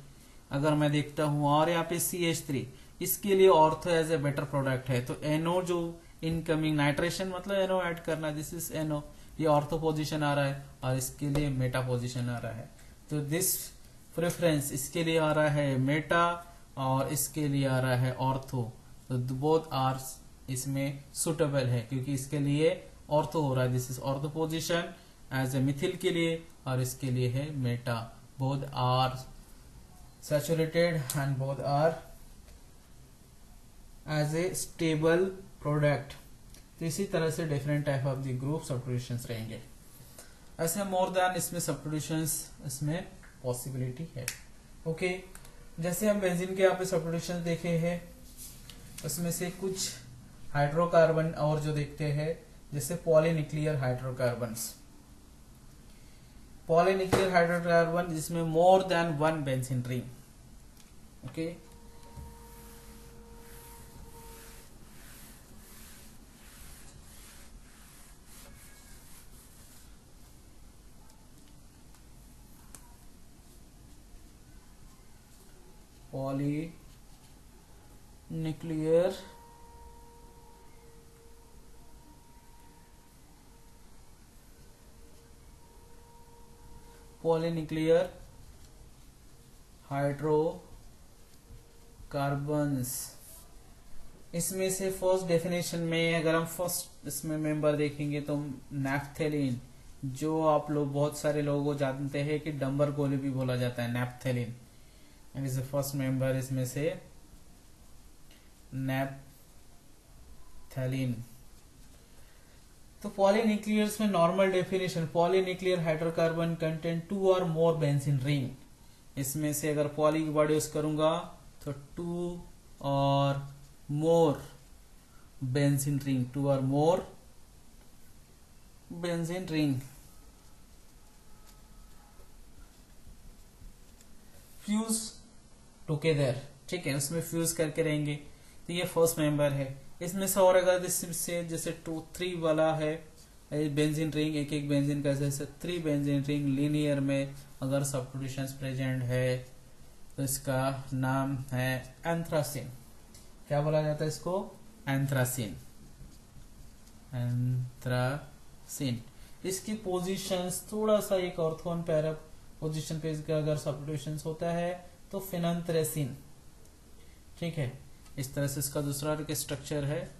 अगर मैं देखता हूं, और यहाँ पे CH3, इसके लिए ortho as a better product है। तो NO जो इनकमिंग नाइट्रेशन मतलब NO ऐड करना, दिस इज NO, ये ऑर्थो पोजीशन आ रहा है और इसके लिए मेटा पोजीशन आ रहा है। तो दिस प्रेफरेंस इसके लिए आ रहा है मेटा और इसके लिए आ रहा है ऑर्थो। तो बोथ आर इसमें सुटेबल है क्योंकि इसके लिए ऑर्थो हो रहा है। This is ortho position as a methyl के लिए और इसके लिए है meta. Both are saturated and both are as a stable product. तो इसी तरह से different type of the group substitutions रहेंगे। ऐसे मोर देन इसमें सब्स्टिट्यूशंस इसमें पॉसिबिलिटी है। ओके, जैसे हम बेंजीन के यहाँ पे सब्स्टिट्यूशन देखे हैं, उसमें से कुछ हाइड्रोकार्बन और जो देखते हैं, जैसे पॉलीन्यूक्लियर हाइड्रोकार्बन्स, पॉलीन्यूक्लियर हाइड्रोकार्बन जिसमें more than one benzene ring. Okay, polynuclear polynuclear hydrocarbons, इसमें से फर्स्ट डेफिनेशन में अगर हम फर्स्ट इसमें मेंबर देखेंगे तो नैफ्थेलिन, जो आप लोग बहुत सारे लोगों को जानते हैं कि डंबर गोली भी बोला जाता है, नैफ्थेलिन इज द फर्स्ट मेंबर इसमें से नैफ्थेलिन। तो पॉलीन्यूक्लियर्स में normal definition, polynuclear hydrocarbon contain 2 और मोर बेंजीन रिंग। इसमें से अगर पॉली की वर्ड यूज करूंगा तो 2 और मोर बेंजीन रिंग, 2 और मोर बेंजीन रिंग। फ्यूज टुगेदर, ठीक है, उसमें फ्यूज करके रहेंगे। तो ये फर्स्ट मेंबर है। इसमें से और अगर इससे जैसे 2-3 वाला है बेंजीन रिंग, एक एक बेंजीन का जैसे 3 बेंजीन रिंग लीनियर में अगर सब्स्टिट्यूशंस प्रेजेंट है तो इसका नाम है एंथ्रासिन। क्या बोला जाता है इसको, एंथ्रासिन। एंथ्रासिन, इसकी पोजीशंस थोड़ा सा एक ऑर्थोन पैरा पोजीशन पे इसका अगर सब्स्टिट्यूशंस होता है तो फिनांथ्रेसिन, ठीक है। इस तरह से इसका दूसरा स्ट्रक्चर है,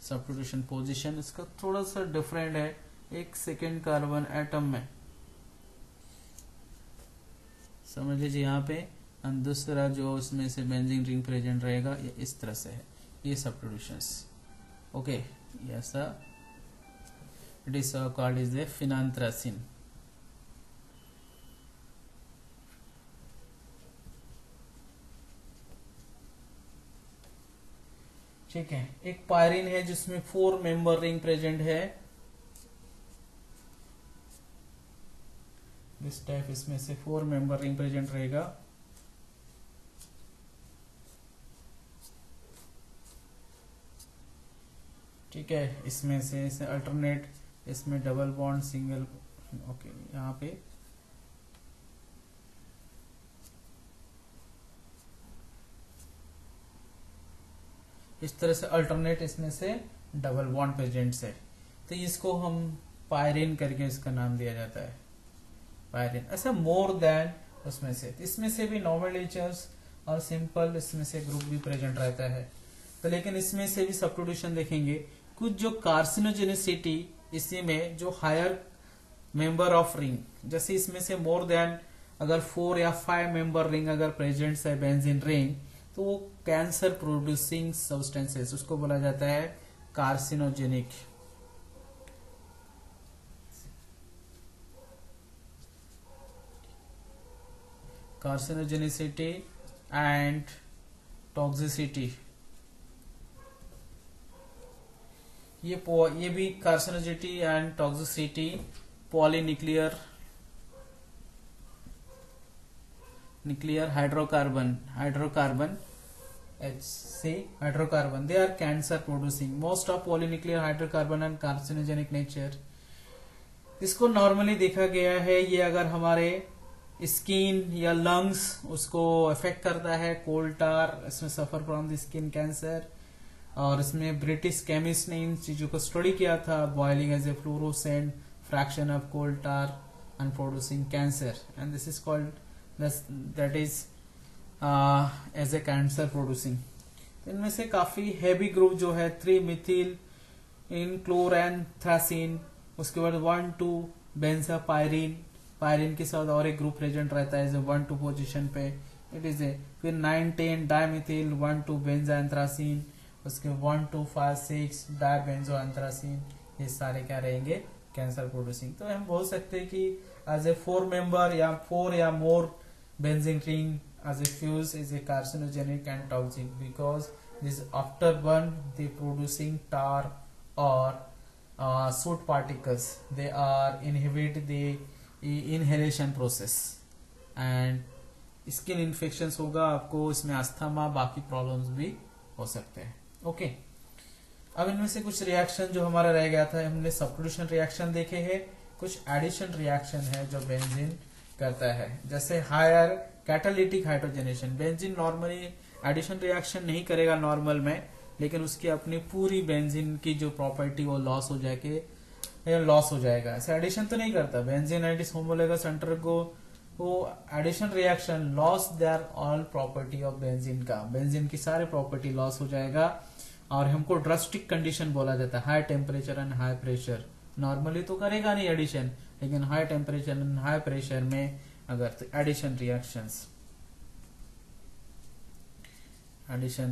सब्स्टिट्यूशन पोजीशन इसका थोड़ा सा डिफरेंट है, एक सेकेंड कार्बन एटम में समझ लीजिए यहाँ पे, और दूसरा जो इसमें से बेंजीन रिंग प्रेजेंट रहेगा ये इस तरह से है, ये substitutions. Okay, yes it is called is the phenanthrene. ठीक है, एक पायरिन है जिसमें 4 मेंबर रिंग प्रेजेंट है, दिस टाइप, इसमें से 4 मेंबर रिंग प्रेजेंट रहेगा। ठीक है, इसमें से अल्टरनेट, इसमें डबल बॉन्ड सिंगल, ओके, यहाँ पे इस तरह से अल्टरनेट इसमें से डबल बॉन्ड प्रेजेंट है, तो इसको हम पायरिन करके इसका नाम दिया जाता है, पायरिन। ऐसा मोर देन उसमें से, इसमें से भी नॉर्मल नेचर्स और सिंपल इसमें से ग्रुप भी प्रेजेंट रहता है। तो लेकिन इसमें से भी सब्स्टिट्यूशन देखेंगे, कुछ जो कार्सिनोजेनिसिटी इसी में जो हायर मेंबर ऑफ रिंग, जैसे इसमें से मोर देन अगर 4 या 5 मेंबर रिंग अगर प्रेजेंट है बेंजीन रिंग, तो वो कैंसर प्रोड्यूसिंग सब्सटेंसेस, उसको बोला जाता है कार्सिनोजेनिक। कार्सिनोजेनिसिटी एंड टॉक्सिसिटी, ये भी carcinogenicity and toxicity polynuclear hydrocarbon HC hydrocarbon, they are cancer producing. Most of polynuclear hydrocarbon and carcinogenic nature. इसको नॉर्मली देखा गया है, ये अगर हमारे स्किन या लंग्स उसको अफेक्ट करता है, कोल टार इसमें suffer from the skin cancer. और इसमें ब्रिटिश केमिस्ट ने इन चीजों को स्टडी किया था, boiling as a fluorescent fraction of coal tar and producing cancer, and this is called that is as a cancer producing. इनमें से काफी हैवी ग्रुप जो है 3 मिथिल इन क्लोरैनथ्रासिन, उसके बाद 1,2 बेंजापायरिन, पायरिन के साथ और एक ग्रुप प्रेजेंट रहता है 1,2 पोजीशन पे, इट इज ए। फिर 9,10 डायमिथिल 1,2 बेंजाएंथ्रासिन, उसके 1,2,5,6 डायबेंजोएंथ्रासिन, ये सारे क्या रहेंगे कैंसर प्रोड्यूसिंग। तो हम बोल सकते हैं कि एज ए 4 मेंबर या 4 या more benzene ring as a fuse is a carcinogenic and toxic because this after burn they producing tar or soot particles, they are inhibit the inhalation process and skin infections होगा आपको, इसमें अस्थमा बाकी प्रॉब्लम्स भी हो सकते हैं। ओके, अब इनमें से कुछ रिएक्शन जो हमारा रह गया था, हमने सब्स्टिट्यूशन रिएक्शन देखे हैं, कुछ एडिशन रिएक्शन है जो बेंजीन करता है, जैसे higher catalytic hydrogenation. Benzene normally addition reaction नहीं करेगा नॉर्मल में, लेकिन उसकी अपनी पूरी बेंजीन की जो प्रॉपर्टी वो लॉस हो जाएगा। ऐसे एडिशन तो नहीं करता बेंजीन एंड होमोलोगस अंडरगो वो addition reaction loss their all property of benzene का, बेंजीन की सारे प्रॉपर्टी लॉस हो जाएगा। और हमको ड्रास्टिक कंडीशन बोला जाता है, high temperature and high pressure. Normally तो करेगा नहीं एडिशन, लेकिन high temperature and high pressure में अगर तो addition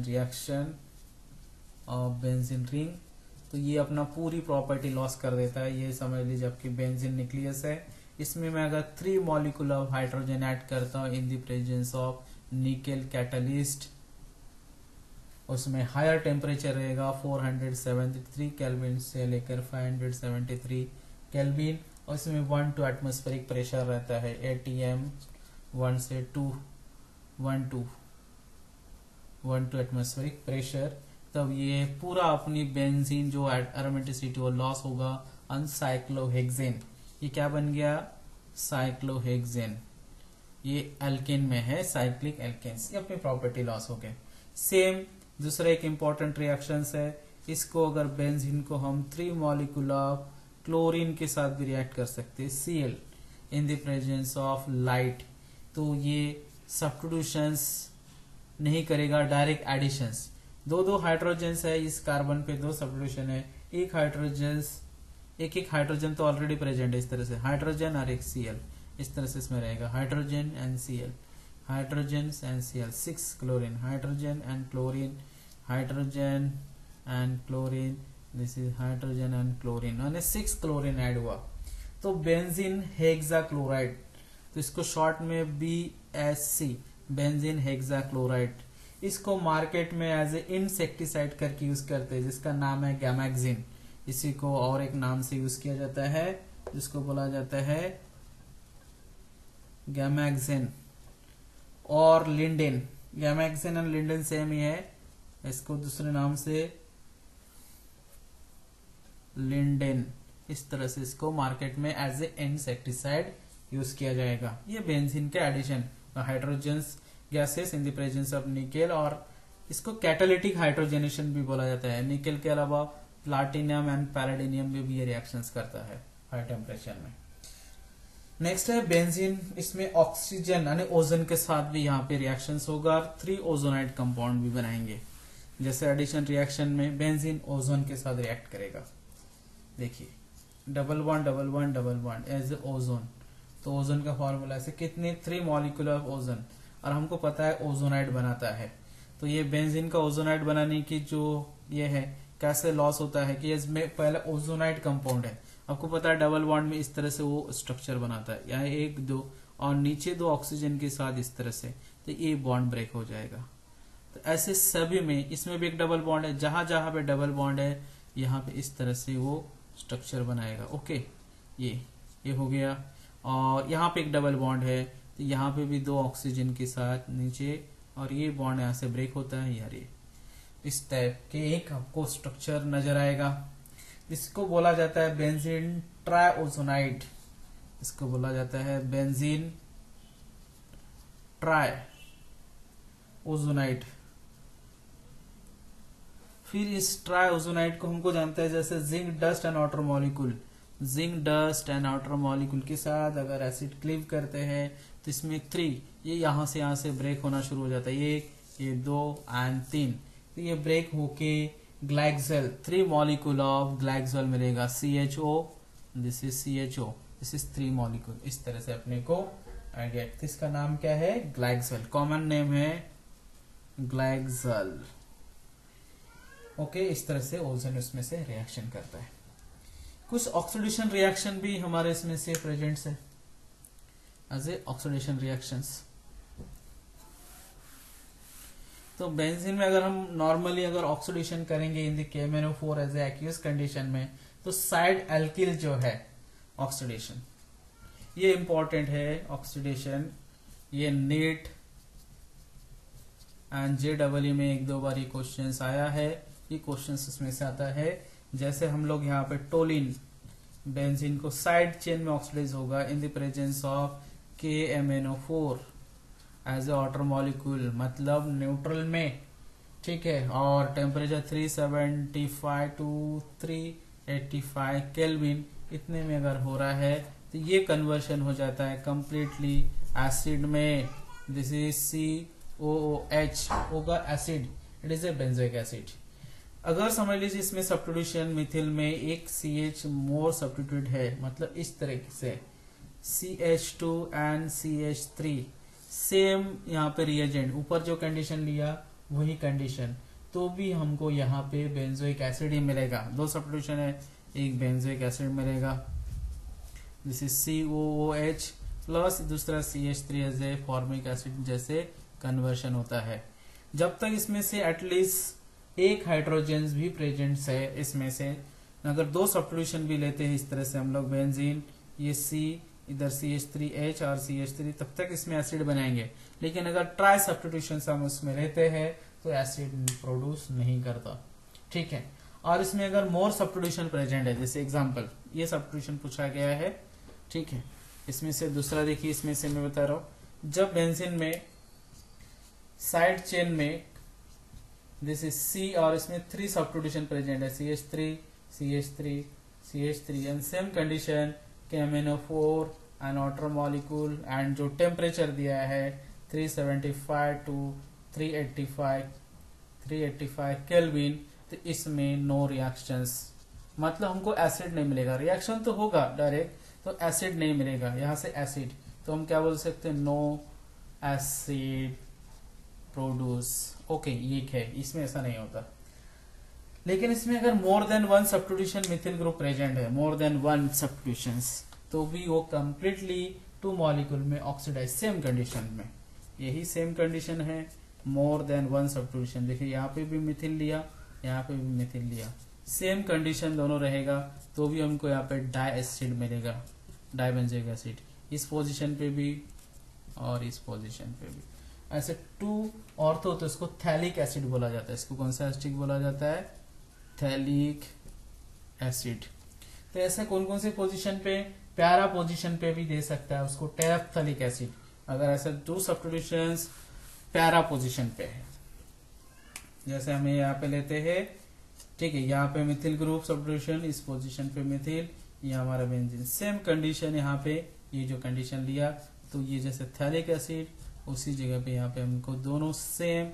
reaction of benzene ring, तो ये अपना पूरी प्रॉपर्टी लॉस कर देता है। ये समझ लीजिए आपकी बेंजीन न्यूक्लियस है, इसमें मैं अगर 3 मॉलिक्यूल ऑफ हाइड्रोजन ऐड करता हूँ इन the presence of nickel catalyst, उसमें हायर टेम्परेचर रहेगा 473 केल्विन से लेकर 573 केल्विन, और इसमें 1 to एटमॉस्फेरिक प्रेशर रहता है ATM 1 से 1 to एटमॉस्फेरिक प्रेशर। तब ये पूरा अपनी बेंजीन जो एरोमेटिसिटी वो लॉस होगा अनसाइक्लोहेक्सेन। ये क्या बन गया साइक्लोहेक्सेन, ये एल्केन में है, साइक्लिक एल्केन्स, ये अपनी प्रॉपर्टी लॉस हो गए। सेम दूसरा एक इंपॉर्टेंट रिएक्शन है, इसको अगर बेंजीन को हम 3 मॉलिक्यूल ऑफ क्लोरीन के साथ भी रिएक्ट कर सकते हैं Cl in the presence of light, तो ये सब्स्टिट्यूशंस नहीं करेगा, डायरेक्ट एडिशंस। 2 हाइड्रोजन्स है इस कार्बन पे, 2 सब्स्टिट्यूशन है, एक हाइड्रोजन तो ऑलरेडी प्रेजेंट है, इस तरह से हाइड्रोजन और एक Cl, इस तरह से इसमें रहेगा hydrogen and Cl, hydrogen and Cl, 6 chlorine, hydrogen and chlorine, hydrogen and chlorine, this is hydrogen and chlorine, यानी 6 क्लोरीन ऐड हुआ, तो बेंजीन हेक्साक्लोराइड, तो इसको शॉर्ट में BSC, बेंजीन हेक्साक्लोराइड। इसको मार्केट में एज ए इंसेक्टिसाइड करके यूज करते हैं, जिसका नाम है गैमैक्सिन। इसी को और एक नाम से यूज किया जाता है, जिसको बोला जाता है गैमैक्सिन और लिंडेन। गैमैक्सिन और लिंडेन सेम ही है, इसको दूसरे नाम से लिंडेन, इस तरह से इसको मार्केट में एज ए इंसेक्टिसाइड यूज किया जाएगा। ये बेंजीन के addition hydrogens gases in the presence of nickel, और इसको कैटालिटिक हाइड्रोजनेशन भी बोला जाता है। निकेल के अलावा प्लाटिनियम एंड पैलेडिनियम में भी ये रिएक्शंस करता है हाई टेम्परेचर में। नेक्स्ट है बेंजीन, इसमें ऑक्सीजन यानी ओजोन के साथ भी यहाँ पे रिएक्शंस होगा, 3 ओजोनाइड कंपाउंड भी बनाएंगे। जैसे एडिशन रिएक्शन में बेंजीन ओजोन के साथ रिएक्ट करेगा, देखिए डबल बॉन्ड एज ओजोन, तो ओजोन का फॉर्मूला से कितने 3 मॉलिक्यूल ऑफ ओजोन, और हमको पता है ओजोनाइड बनाता है। तो ये बेंजीन का ओजोनाइड बनाने की जो ये है कैसे लॉस होता है कि इसमें पहले ओजोनाइड कंपाउंड है, आपको पता है डबल बॉन्ड में इस तरह से वो स्ट्रक्चर बनाता है, यहाँ 1 2 और नीचे 2 ऑक्सीजन के साथ इस तरह से, तो ये बॉन्ड ब्रेक हो जाएगा। तो ऐसे सभी में, इसमें भी एक डबल बॉन्ड है, जहां जहां पे डबल बॉन्ड है यहाँ पे इस तरह से वो स्ट्रक्चर बनाएगा। ओके, ये हो गया। और यहाँ पे एक डबल बॉन्ड है, तो यहाँ पे भी 2 ऑक्सीजन के साथ नीचे, और ये बॉन्ड यहाँ से ब्रेक होता है यार, ये इस टाइप के एक आपको स्ट्रक्चर नजर आएगा। इसको बोला जाता है बेंजीन ट्राइओजोनाइड, इसको बोला जाता है बेंजीन ट्राइओजोनाइड। फिर इस ट्राइओजोनाइड को हमको जानते हैं जैसे zinc dust and water molecule, zinc dust and water molecule के साथ अगर एसिड क्लीव करते हैं तो इसमें 3, ये यहाँ से ब्रेक होना शुरू हो जाता है, ये 2 एंड 3, तो ये ब्रेक होके ग्लाइक्सल 3 मॉलिक्यूल ऑफ ग्लाइक्सल मिलेगा, CHO, this is CHO, this is 3 molecule. इस तरह से अपने को गेट, इसका नाम क्या है ग्लाइक्सल, कॉमन नेम है ग्लाइक्सल। ओके, इस तरह से ओजोन उसमें से रिएक्शन करता है। कुछ ऑक्सीडेशन रिएक्शन भी हमारे इसमें से प्रेजेंट्स है एज ए ऑक्सीडेशन रिएक्शंस। तो बेंजीन में अगर हम नॉर्मली अगर ऑक्सीडेशन करेंगे in the KMnO4 as a aqueous condition में, तो साइड एल्किल जो है ऑक्सीडेशन, ये इंपॉर्टेंट है ऑक्सीडेशन। ये नीट एंड JEE में 1-2 बार ये क्वेश्चन आया है, ये क्वेश्चन इसमें से आता है। जैसे हम लोग यहाँ पे टोलिन बेंजीन को साइड चेन में ऑक्सीडाइज होगा in the presence of KMnO4 as a water molecule, मतलब न्यूट्रल में, ठीक है, और टेम्परेचर 375 टू 385 केल्विन इतने में अगर हो रहा है तो ये कन्वर्शन हो जाता है कंप्लीटली एसिड में। दिस इज COOH होगा acid, it is A benzoic acid. अगर समझ लीजिए इसमें सब्स्टिट्यूशन मिथिल में एक CH मोर सब्स्टिट्यूट है, मतलब इस तरीके से CH2 एंड CH3 सेम यहाँ पे रिएजेंट, ऊपर जो कंडीशन लिया वही कंडीशन, तो भी हमको यहाँ पे बेंजोइक एसिड ही मिलेगा। 2 सब्स्टिट्यूशन है, एक बेंजोइक एसिड मिलेगा, दिस इज COOH प्लस दूसरा CH3 as a formic acid, जैसे कन्वर्शन होता है। जब तक इसमें से एटलीस्ट एक हाइड्रोजन भी प्रेजेंट है, इसमें से अगर 2 सब्स्टिट्यूशन भी लेते हैं इस तरह से हम लोग बेंजीन, ये C इधर CH3H और CH3, तब तक इसमें एसिड बनाएंगे। लेकिन अगर ट्राई सब्स्टिट्यूशन हम उसमें लेते हैं तो एसिड प्रोड्यूस नहीं करता, ठीक है। और इसमें अगर मोर सब्स्टिट्यूशन प्रेजेंट है, जैसे एग्जांपल ये सब्स्टिट्यूशन पूछा गया है, ठीक है, इसमें से दूसरा देखिए, इसमें से मैं बता रहा हूं, जब बेंजीन में साइड चेन में दिस इज C और इसमें 3 सब्स्टिट्यूशन प्रेजेंट है, CH3 CH3 CH3 and same condition KMnO4 and water molecule, and जो टेम्परेचर दिया है 375 टू 385 केल्विन, तो इसमें नो रिएक्शंस, मतलब हमको एसिड नहीं मिलेगा। रिएक्शन तो होगा डायरेक्ट, तो एसिड नहीं मिलेगा, यहाँ से एसिड, तो हम क्या बोल सकते हैं, नो एसिड प्रोड्यूस। ओके, ये है, इसमें ऐसा नहीं होता। लेकिन इसमें अगर more than 1 substitution methyl group present है, मोर देन 1 सब्स्टिट्यूशंस, तो भी वो कंप्लीटली 2 मॉलिक्यूल में ऑक्सीडाइज सेम कंडीशन में, यही सेम कंडीशन है, मोर देन 1 सब्स्टिट्यूशन। देखिए यहाँ पे भी मिथिल लिया, यहाँ पे भी मिथिल लिया, सेम कंडीशन दोनों रहेगा, तो भी हमको यहाँ पे डाई एसिड मिलेगा, डाइबेंजोइक एसिड, इस पोजीशन पे भी और इस पोजीशन पे भी। ऐसे 2 ऑर्थो, तो इसको थैलिक एसिड बोला जाता है। इसको कौन सा एसिड बोला जाता है, थैलिक एसिड। तो ऐसे कौन कौन से पोजीशन पे, प्यारा पोजीशन पे भी दे सकता है उसको टेरेप्थेलिक एसिड, अगर ऐसे 2 सब्स्टिट्यूशंस प्यारा पोजीशन पे है, जैसे हमें यहाँ पे लेते हैं, ठीक है, यहाँ पे मिथिल ग्रुप सब्स्टिट्यूशन, इस पोजीशन पे मिथिल, ये हमारा बेंजीन, सेम कंडीशन यहाँ पे, ये जो कंडीशन लिया, तो ये जैसे थैलिक एसिड, उसी जगह पे यहाँ पे हमको दोनों सेम,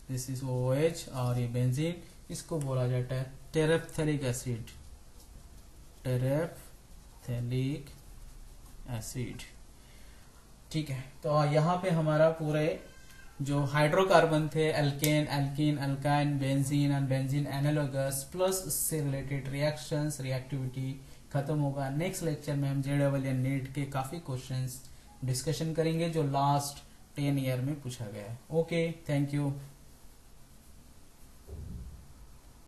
दिस इज OH और ये बेंजीन, इसको बोला जाता है टेरेप्थेलिक एसिड, टेरेप्थेलिक एसिड। ठीक है, तो यहाँ पे हमारा पूरे जो हाइड्रोकार्बन थे alkane, alkene, alkyne, benzene and benzene analogous plus उससे रिलेटेड रिएक्शंस, रिएक्टिविटी खत्म होगा। नेक्स्ट लेक्चर में हम JEE नीट के काफी क्वेश्चंस डिस्कशन करेंगे जो लास्ट 10 ईयर में पूछा गया है। Okay, thank you.